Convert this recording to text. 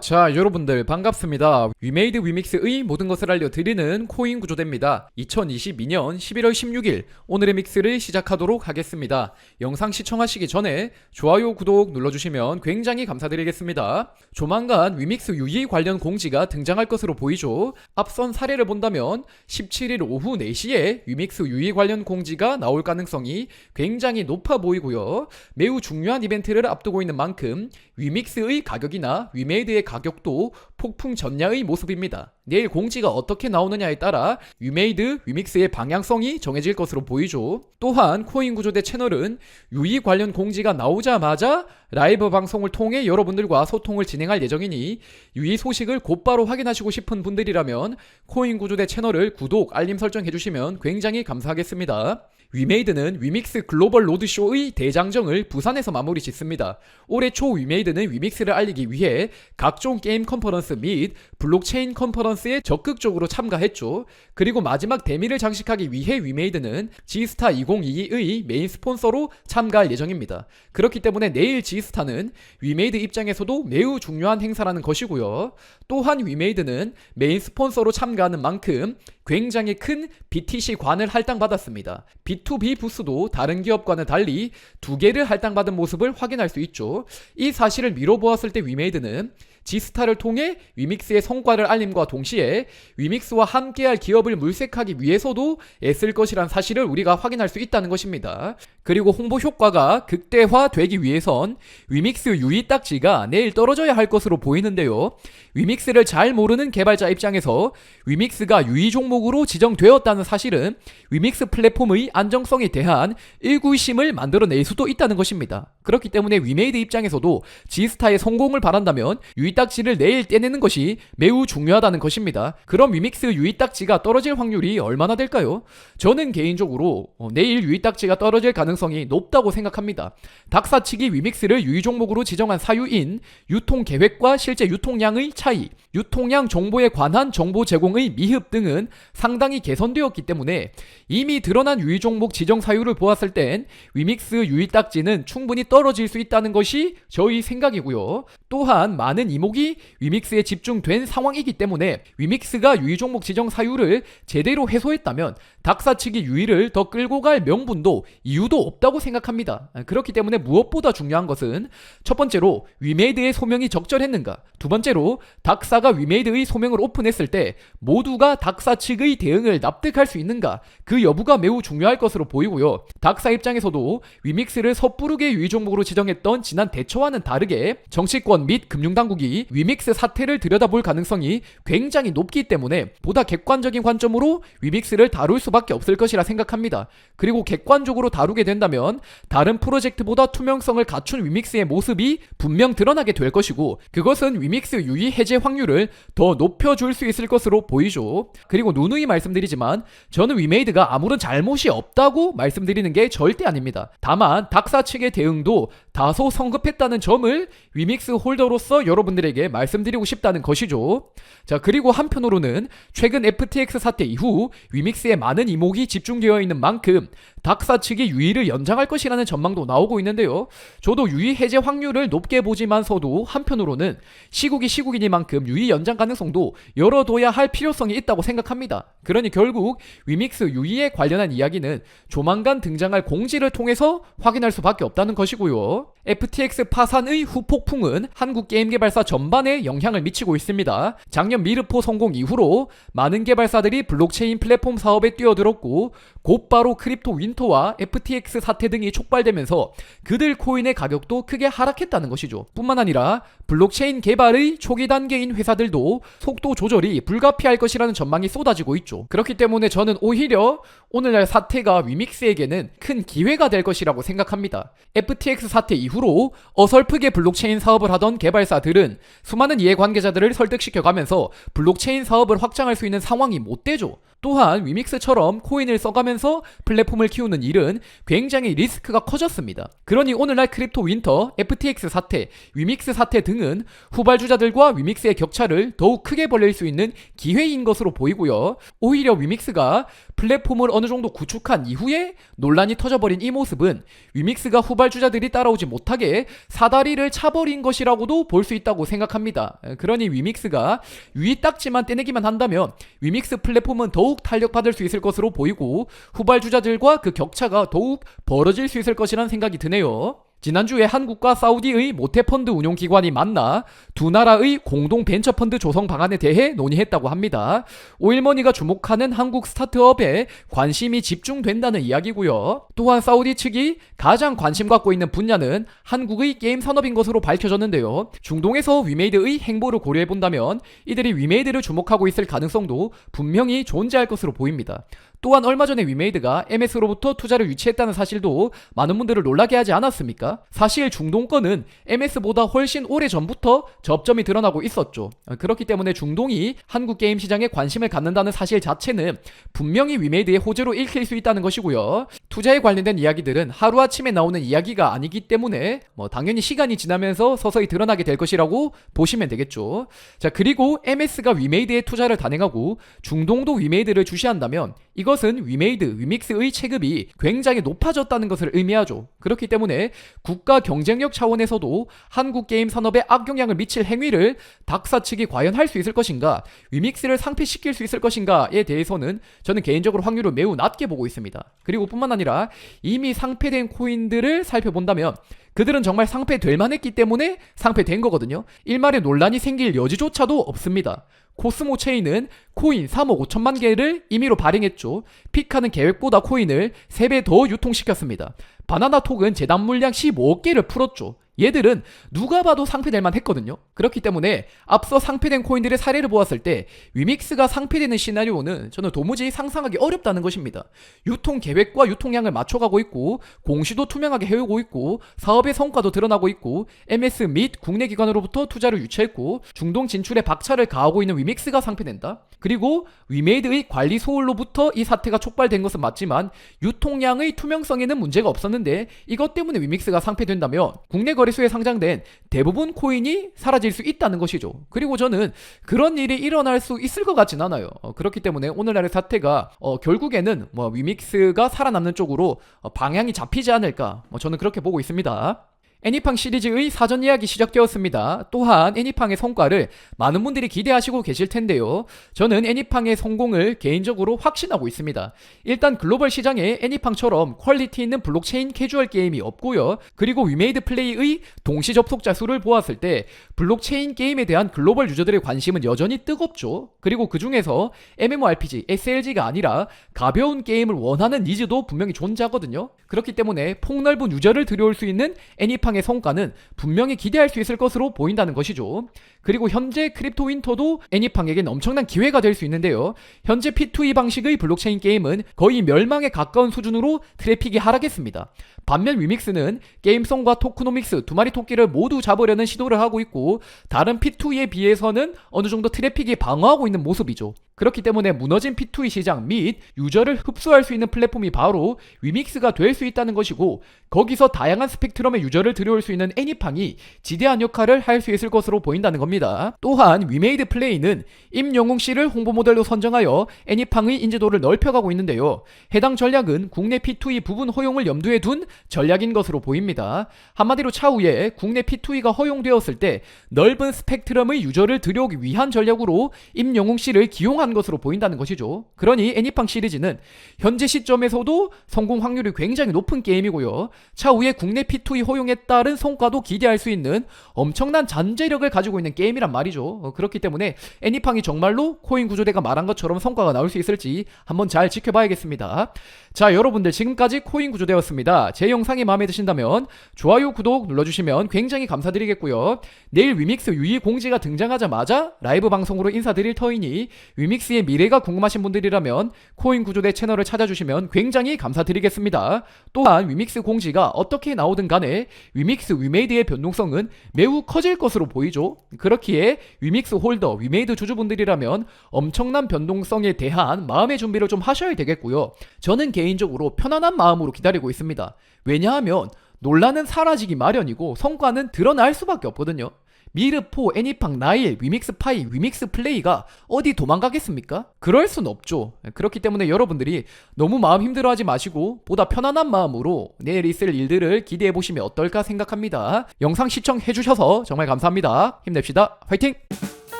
자, 여러분들 반갑습니다. 위메이드 위믹스의 모든 것을 알려드리는 코인 구조대입니다. 2022년 11월 16일 오늘의 믹스를 시작하도록 하겠습니다. 영상 시청하시기 전에 좋아요, 구독 눌러주시면 굉장히 감사드리겠습니다. 조만간 위믹스 유의 관련 공지가 등장할 것으로 보이죠. 앞선 사례를 본다면 17일 오후 4시에 위믹스 유의 관련 공지가 나올 가능성이 굉장히 높아 보이고요. 매우 중요한 이벤트를 앞두고 있는 만큼 위믹스의 가격이나 위메이드의 가격도 폭풍 전야의 모습입니다. 내일 공지가 어떻게 나오느냐에 따라 위메이드, 위믹스의 방향성이 정해질 것으로 보이죠. 또한 코인 구조대 채널은 유의 관련 공지가 나오자마자 라이브 방송을 통해 여러분들과 소통을 진행할 예정이니 유의 소식을 곧바로 확인하시고 싶은 분들이라면 코인 구조대 채널을 구독, 알림 설정해주시면 굉장히 감사하겠습니다. 위메이드는 위믹스 글로벌 로드쇼의 대장정을 부산에서 마무리 짓습니다. 올해 초 위메이드는 위믹스를 알리기 위해 각종 게임 컨퍼런스 및 블록체인 컨퍼런스에 적극적으로 참가했죠. 그리고 마지막 대미를 장식하기 위해 위메이드는 지스타 2022의 메인 스폰서로 참가할 예정입니다. 그렇기 때문에 내일 지스타는 위메이드 입장에서도 매우 중요한 행사라는 것이고요. 또한 위메이드는 메인 스폰서로 참가하는 만큼 굉장히 큰 BTC 관을 할당받았습니다. B2B 부스도 다른 기업과는 달리 2개를 할당받은 모습을 확인할 수 있죠. 이 사실을 미뤄보았을 때 위메이드는 지스타를 통해 위믹스의 성과를 알림과 동시에 위믹스와 함께할 기업을 물색하기 위해서도 애쓸 것이란 사실을 우리가 확인할 수 있다는 것입니다. 그리고 홍보 효과가 극대화되기 위해선 위믹스 유의 딱지가 내일 떨어져야 할 것으로 보이는데요. 위믹스를 잘 모르는 개발자 입장에서 위믹스가 유의 종목으로 지정되었다는 사실은 위믹스 플랫폼의 안정성에 대한 일구의심을 만들어낼 수도 있다는 것입니다. 그렇기 때문에 위메이드 입장에서도 지스타의 성공을 바란다면 유의 딱지를 내일 떼내는 것이 매우 중요하다는 것입니다. 그럼 위믹스 유의 딱지가 떨어질 확률이 얼마나 될까요? 저는 개인적으로 내일 유의 딱지가 떨어질 가능성이 높다고 생각합니다. 닥사 측이 위믹스를 유의 종목으로 지정한 사유인 유통 계획과 실제 유통량의 차이, 유통량 정보에 관한 정보 제공의 미흡 등은 상당히 개선되었기 때문에 이미 드러난 유의 종목 지정 사유를 보았을 땐 위믹스 유의 딱지는 충분히 떨어질 수 있다는 것이 저희 생각이고요. 또한 많은 이목이 위믹스에 집중된 상황이기 때문에 위믹스가 유의 종목 지정 사유를 제대로 해소했다면 닥사 측이 유의를 더 끌고 갈 명분도 이유도 없다고 생각합니다. 그렇기 때문에 무엇보다 중요한 것은 첫 번째로 위메이드의 소명이 적절했는가, 두 번째로 닥사가 위메이드의 소명을 오픈했을 때 모두가 닥사 측의 대응을 납득할 수 있는가, 그 여부가 매우 중요할 것으로 보이고요. 닥사 입장에서도 위믹스를 섣부르게 유의 종목으로 지정했던 지난 대처와는 다르게 정치권 및 금융당국이 위믹스 사태를 들여다볼 가능성이 굉장히 높기 때문에 보다 객관적인 관점으로 위믹스를 다룰 수밖에 없을 것이라 생각합니다. 그리고 객관적으로 다루게 된다면 다른 프로젝트보다 투명성을 갖춘 위믹스의 모습이 분명 드러나게 될 것이고, 그것은 위믹스 유의 해제 확률을 더 높여줄 수 있을 것으로 보이죠. 그리고 누누이 말씀드리지만 저는 위메이드가 아무런 잘못이 없다고 말씀드리는 게 절대 아닙니다. 다만 닥사 측의 대응도 다소 성급했다는 점을 위믹스 홀더로서 여러분들에게 말씀드리고 싶다는 것이죠. 자, 그리고 한편으로는 최근 FTX 사태 이후 위믹스에 많은 이목이 집중되어 있는 만큼 닥사 측이 유의를 연장할 것이라는 전망도 나오고 있는데요. 저도 유의 해제 확률을 높게 보지만서도 한편으로는 시국이 시국이니만큼 유의 연장 가능성도 열어둬야 할 필요성이 있다고 생각합니다. 그러니 결국 위믹스 유의에 관련한 이야기는 조만간 등장할 공지를 통해서 확인할 수밖에 없다는 것이고요. FTX 파산의 후폭풍은 한국 게임 개발사 전반에 영향을 미치고 있습니다. 작년 미르포 성공 이후로 많은 개발사들이 블록체인 플랫폼 사업에 뛰어들었고 곧바로 크립토 윈터와 FTX 사태 등이 촉발되면서 그들 코인의 가격도 크게 하락했다는 것이죠. 뿐만 아니라 블록체인 개발의 초기 단계인 회사들도 속도 조절이 불가피할 것이라는 전망이 쏟아지고 있죠. 그렇기 때문에 저는 오히려 오늘날 사태가 위믹스에게는 큰 기회가 될 것이라고 생각합니다. FTX 사태 이후로 어설프게 블록체인 사업을 하던 개발사들은 수많은 이해관계자들을 설득시켜가면서 블록체인 사업을 확장할 수 있는 상황이 못 되죠. 또한 위믹스처럼 코인을 써가면서 플랫폼을 키우는 일은 굉장히 리스크가 커졌습니다. 그러니 오늘날 크립토 윈터, FTX 사태, 위믹스 사태 등은 후발주자들과 위믹스의 격차를 더욱 크게 벌릴 수 있는 기회인 것으로 보이고요. 오히려 위믹스가 플랫폼을 어느 정도 구축한 이후에 논란이 터져버린 이 모습은 위믹스가 후발주자들이 따라오지 못하게 사다리를 차버린 것이라고도 볼 수 있다고 생각합니다. 그러니 위믹스가 위 딱지만 떼내기만 한다면 위믹스 플랫폼은 더욱 탄력받을 수 있을 것으로 보이고 후발주자들과 그 격차가 더욱 벌어질 수 있을 것이라는 생각이 드네요. 지난주에 한국과 사우디의 모태펀드 운용기관이 만나 두 나라의 공동 벤처펀드 조성 방안에 대해 논의했다고 합니다. 오일머니가 주목하는 한국 스타트업에 관심이 집중된다는 이야기고요. 또한 사우디 측이 가장 관심 갖고 있는 분야는 한국의 게임 산업인 것으로 밝혀졌는데요. 중동에서 위메이드의 행보를 고려해본다면 이들이 위메이드를 주목하고 있을 가능성도 분명히 존재할 것으로 보입니다. 또한 얼마 전에 위메이드가 MS로부터 투자를 유치했다는 사실도 많은 분들을 놀라게 하지 않았습니까? 사실 중동권은 MS보다 훨씬 오래 전부터 접점이 드러나고 있었죠. 그렇기 때문에 중동이 한국 게임 시장에 관심을 갖는다는 사실 자체는 분명히 위메이드의 호재로 읽힐 수 있다는 것이고요. 투자에 관련된 이야기들은 하루아침에 나오는 이야기가 아니기 때문에 당연히 시간이 지나면서 서서히 드러나게 될 것이라고 보시면 되겠죠. 자, 그리고 MS가 위메이드에 투자를 단행하고 중동도 위메이드를 주시한다면 이것은 위메이드, 위믹스의 체급이 굉장히 높아졌다는 것을 의미하죠. 그렇기 때문에 국가 경쟁력 차원에서도 한국 게임 산업에 악영향을 미칠 행위를 닥사 측이 과연 할 수 있을 것인가, 위믹스를 상폐시킬 수 있을 것인가에 대해서는 저는 개인적으로 확률을 매우 낮게 보고 있습니다. 그리고 뿐만 아니라 이미 상폐된 코인들을 살펴본다면 그들은 정말 상폐될 만했기 때문에 상폐된 거거든요. 일말의 논란이 생길 여지조차도 없습니다. 코스모 체인은 코인 3억 5천만 개를 임의로 발행했죠. 피카는 계획보다 코인을 3배 더 유통시켰습니다. 바나나톡은 재단 물량 15억 개를 풀었죠. 얘들은 누가 봐도 상폐될 만 했거든요. 그렇기 때문에 앞서 상폐된 코인들의 사례를 보았을 때 위믹스가 상폐되는 시나리오는 저는 도무지 상상하기 어렵다는 것입니다. 유통 계획과 유통량을 맞춰가고 있고 공시도 투명하게 해오고 있고 사업의 성과도 드러나고 있고 MS 및 국내 기관으로부터 투자를 유치했고 중동 진출에 박차를 가하고 있는 위믹스가 상폐된다. 그리고 위메이드의 관리 소홀로부터 이 사태가 촉발된 것은 맞지만 유통량의 투명성에는 문제가 없었는데 이것 때문에 위믹스가 상폐된다면 국내 거래소에 상장된 대부분 코인이 사라질 수 있다는 것이죠. 그리고 저는 그런 일이 일어날 수 있을 것 같진 않아요. 그렇기 때문에 오늘날의 사태가 결국에는 위믹스가 살아남는 쪽으로 방향이 잡히지 않을까, 저는 그렇게 보고 있습니다. 애니팡 시리즈의 사전 예약이 시작되었습니다. 또한 애니팡의 성과를 많은 분들이 기대하시고 계실 텐데요. 저는 애니팡의 성공을 개인적으로 확신하고 있습니다. 일단 글로벌 시장에 애니팡처럼 퀄리티 있는 블록체인 캐주얼 게임이 없고요. 그리고 위메이드 플레이의 동시 접속자 수를 보았을 때 블록체인 게임에 대한 글로벌 유저들의 관심은 여전히 뜨겁죠. 그리고 그 중에서 MMORPG, SLG가 아니라 가벼운 게임을 원하는 니즈도 분명히 존재하거든요. 그렇기 때문에 폭넓은 유저를 들여올 수 있는 애니팡 의 성과는 분명히 기대할 수 있을 것으로 보인다는 것이죠. 그리고 현재 크립토 윈터도 애니팡에겐 엄청난 기회가 될 수 있는데요. 현재 P2E 방식의 블록체인 게임은 거의 멸망에 가까운 수준으로 트래픽이 하락했습니다. 반면 위믹스는 게임성과 토크노믹스 두 마리 토끼를 모두 잡으려는 시도를 하고 있고 다른 P2E에 비해서는 어느 정도 트래픽이 방어하고 있는 모습이죠. 그렇기 때문에 무너진 P2E 시장 및 유저를 흡수할 수 있는 플랫폼이 바로 위믹스가 될 수 있다는 것이고 거기서 다양한 스펙트럼의 유저를 들여올 수 있는 애니팡이 지대한 역할을 할 수 있을 것으로 보인다는 겁니다. 또한 위메이드 플레이는 임영웅씨를 홍보 모델로 선정하여 애니팡의 인지도를 넓혀가고 있는데요. 해당 전략은 국내 P2E 부분 허용을 염두에 둔 전략인 것으로 보입니다. 한마디로 차후에 국내 P2E가 허용되었을 때 넓은 스펙트럼의 유저를 들여오기 위한 전략으로 임영웅씨를 기용한 것으로 보인다는 것이죠. 그러니 애니팡 시리즈는 현재 시점에서도 성공 확률이 굉장히 높은 게임이고요. 차후에 국내 P2E 허용에 따른 성과도 기대할 수 있는 엄청난 잠재력을 가지고 있는 게임이란 말이죠. 그렇기 때문에 애니팡이 정말로 코인 구조대가 말한 것처럼 성과가 나올 수 있을지 한번 잘 지켜봐야겠습니다. 자, 여러분들 지금까지 코인 구조대였습니다. 제 영상이 마음에 드신다면 좋아요, 구독 눌러주시면 굉장히 감사드리겠고요. 내일 위믹스 유의 공지가 등장하자마자 라이브 방송으로 인사드릴 터이니 위믹스 위믹스의 미래가 궁금하신 분들이라면 코인 구조대 채널을 찾아주시면 굉장히 감사드리겠습니다. 또한 위믹스 공지가 어떻게 나오든 간에 위믹스 위메이드의 변동성은 매우 커질 것으로 보이죠. 그렇기에 위믹스 홀더, 위메이드 주주분들이라면 엄청난 변동성에 대한 마음의 준비를 좀 하셔야 되겠고요. 저는 개인적으로 편안한 마음으로 기다리고 있습니다. 왜냐하면 논란은 사라지기 마련이고 성과는 드러날 수밖에 없거든요. 미르4, 애니팡, 나일, 위믹스파이, 위믹스플레이가 어디 도망가겠습니까? 그럴 순 없죠. 그렇기 때문에 여러분들이 너무 마음 힘들어하지 마시고 보다 편안한 마음으로 내일 있을 일들을 기대해보시면 어떨까 생각합니다. 영상 시청해주셔서 정말 감사합니다. 힘냅시다. 화이팅!